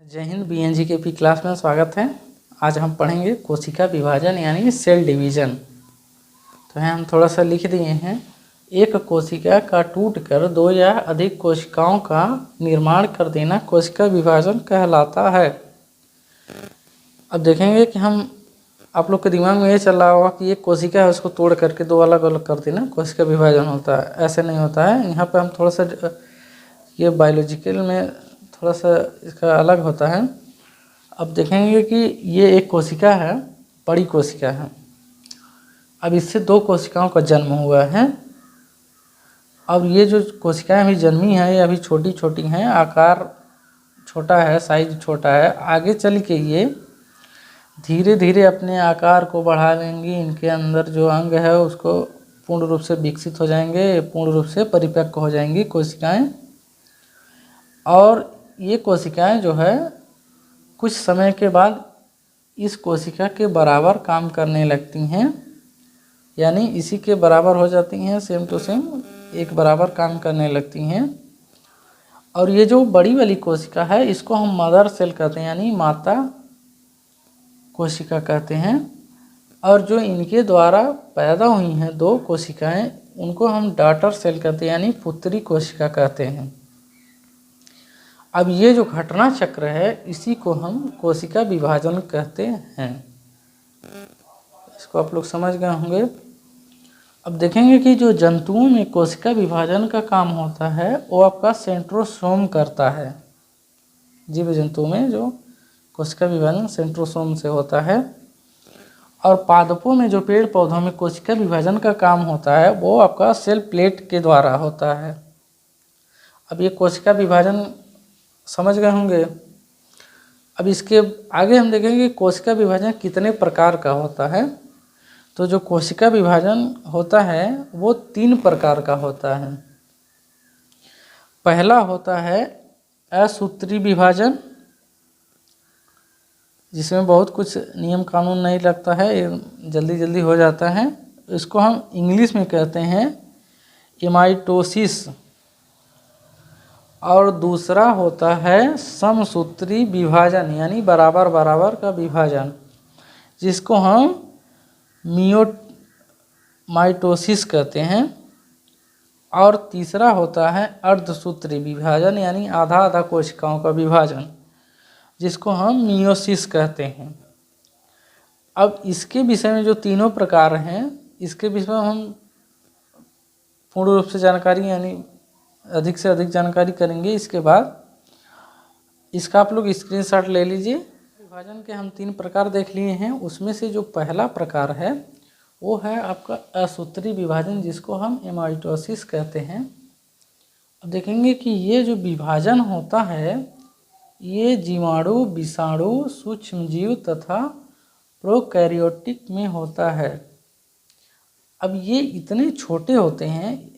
जय हिंद। बीएनजीकेपी क्लास में स्वागत है। आज हम पढ़ेंगे कोशिका विभाजन यानी सेल डिवीजन। तो यहाँ हम थोड़ा सा लिख दिए हैं, एक कोशिका का टूटकर दो या अधिक कोशिकाओं का निर्माण कर देना कोशिका विभाजन कहलाता है। अब देखेंगे कि आप लोग के दिमाग में ये चल रहा होगा कि एक कोशिका है उसको तोड़ करके दो अलग अलग कर देना कोशिका विभाजन होता है। ऐसे नहीं होता है। यहाँ पर हम थोड़ा सा ये बायोलॉजिकल में थोड़ा सा इसका अलग होता है। अब देखेंगे कि ये एक कोशिका है, बड़ी कोशिका है। अब इससे दो कोशिकाओं का जन्म हुआ है। अब ये जो कोशिकाएं अभी जन्मी हैं ये अभी छोटी छोटी हैं, आकार छोटा है, साइज छोटा है। आगे चल के ये धीरे धीरे अपने आकार को बढ़ा लेंगी। इनके अंदर जो अंग है उसको पूर्ण रूप से विकसित हो जाएंगे, पूर्ण रूप से परिपक्व हो जाएंगी कोशिकाएं। और ये कोशिकाएं जो है कुछ समय के बाद इस कोशिका के बराबर काम करने लगती हैं, यानी इसी के बराबर हो जाती हैं, सेम टू सेम एक बराबर काम करने लगती हैं। और ये जो बड़ी वाली कोशिका है इसको हम मदर सेल कहते हैं, यानी माता कोशिका कहते हैं। और जो इनके द्वारा पैदा हुई हैं दो कोशिकाएं उनको हम डॉटर सेल कहते हैं, यानी पुत्री कोशिका कहते हैं। अब ये जो घटना चक्र है इसी को हम कोशिका विभाजन कहते हैं। इसको आप लोग समझ गए होंगे। अब देखेंगे कि जो जंतुओं में कोशिका विभाजन का काम होता है वो आपका सेंट्रोसोम करता है। जीव जंतुओं में जो कोशिका विभाजन सेंट्रोसोम से होता है। और पादपों में जो पेड़ पौधों में कोशिका विभाजन का काम होता है वो आपका सेल प्लेट के द्वारा होता है। अब ये कोशिका विभाजन समझ गए होंगे। अब इसके आगे हम देखेंगे कोशिका विभाजन कितने प्रकार का होता है। तो जो कोशिका विभाजन होता है वो 3 प्रकार का होता है। पहला होता है असूत्री विभाजन, जिसमें बहुत कुछ नियम कानून नहीं लगता है, जल्दी जल्दी हो जाता है। इसको हम इंग्लिश में कहते हैं एमाइटोसिस। और दूसरा होता है समसूत्री विभाजन, यानी बराबर बराबर का विभाजन, जिसको हम माइटोसिस कहते हैं। और तीसरा होता है अर्धसूत्री विभाजन, यानी आधा आधा कोशिकाओं का विभाजन, जिसको हम मियोसिस कहते हैं। अब इसके विषय में जो तीनों प्रकार हैं इसके विषय में हम पूर्ण रूप से जानकारी यानी अधिक से अधिक जानकारी करेंगे। इसके बाद इसका आप लोग स्क्रीनशॉट ले लीजिए। विभाजन के हम 3 प्रकार देख लिए हैं। उसमें से जो पहला प्रकार है वो है आपका असूत्री विभाजन, जिसको हम एमाइटोसिस कहते हैं। अब देखेंगे कि ये जो विभाजन होता है ये जीवाणु, विषाणु, सूक्ष्मजीव तथा प्रोकैरियोटिक में होता है। अब ये इतने छोटे होते हैं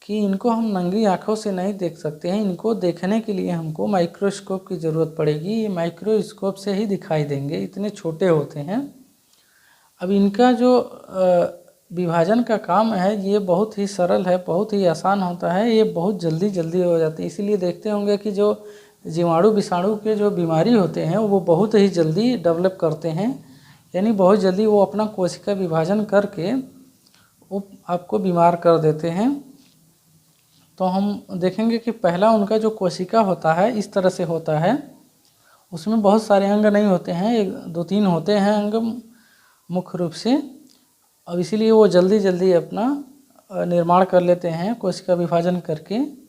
कि इनको हम नंगी आँखों से नहीं देख सकते हैं। इनको देखने के लिए हमको माइक्रोस्कोप की ज़रूरत पड़ेगी। ये माइक्रोस्कोप से ही दिखाई देंगे, इतने छोटे होते हैं। अब इनका जो विभाजन का काम है ये बहुत ही सरल है, बहुत ही आसान होता है। ये बहुत जल्दी जल्दी हो जाती है। इसीलिए देखते होंगे कि जो जीवाणु विषाणु के जो बीमारी होते हैं वो बहुत ही जल्दी डेवलप करते हैं, यानी बहुत जल्दी वो अपना कोशिका विभाजन करके वो आपको बीमार कर देते हैं। तो हम देखेंगे कि पहला उनका जो कोशिका होता है इस तरह से होता है। उसमें बहुत सारे अंग नहीं होते हैं, 1-2-3 होते हैं अंग मुख्य रूप से। अब इसीलिए वो जल्दी जल्दी अपना निर्माण कर लेते हैं कोशिका विभाजन करके।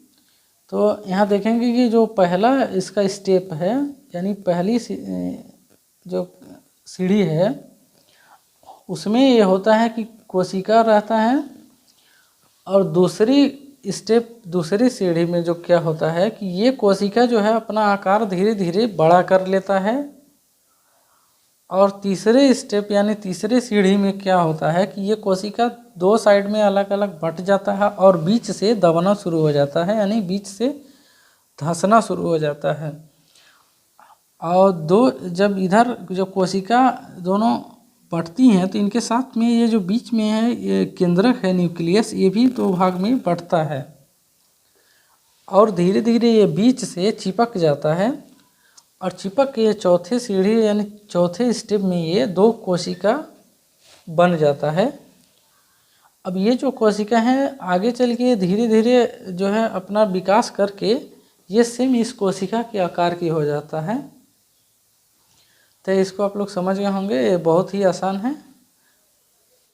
तो यहाँ देखेंगे कि जो पहला इसका स्टेप है, यानी पहली जो सीढ़ी है उसमें ये होता है कि कोशिका रहता है। और दूसरी सीढ़ी में जो क्या होता है कि ये कोशिका जो है अपना आकार धीरे धीरे बड़ा कर लेता है। और तीसरे स्टेप यानी तीसरे सीढ़ी में क्या होता है कि ये कोशिका 2 साइड में अलग अलग बट जाता है और बीच से दबना शुरू हो जाता है, यानी बीच से धंसना शुरू हो जाता है। और जब इधर जो कोशिका दोनों बढ़ती हैं तो इनके साथ में ये जो बीच में है ये केंद्रक है, न्यूक्लियस, ये भी 2 भाग में बढ़ता है और धीरे धीरे ये बीच से चिपक जाता है और चिपक के ये चौथे सीढ़ी यानी चौथे स्टेप में ये 2 कोशिका बन जाता है। अब ये जो कोशिका है आगे चल के धीरे धीरे जो है अपना विकास करके ये सेम इस कोशिका के आकार की हो जाता है। तो इसको आप लोग समझ गए होंगे, ये बहुत ही आसान है।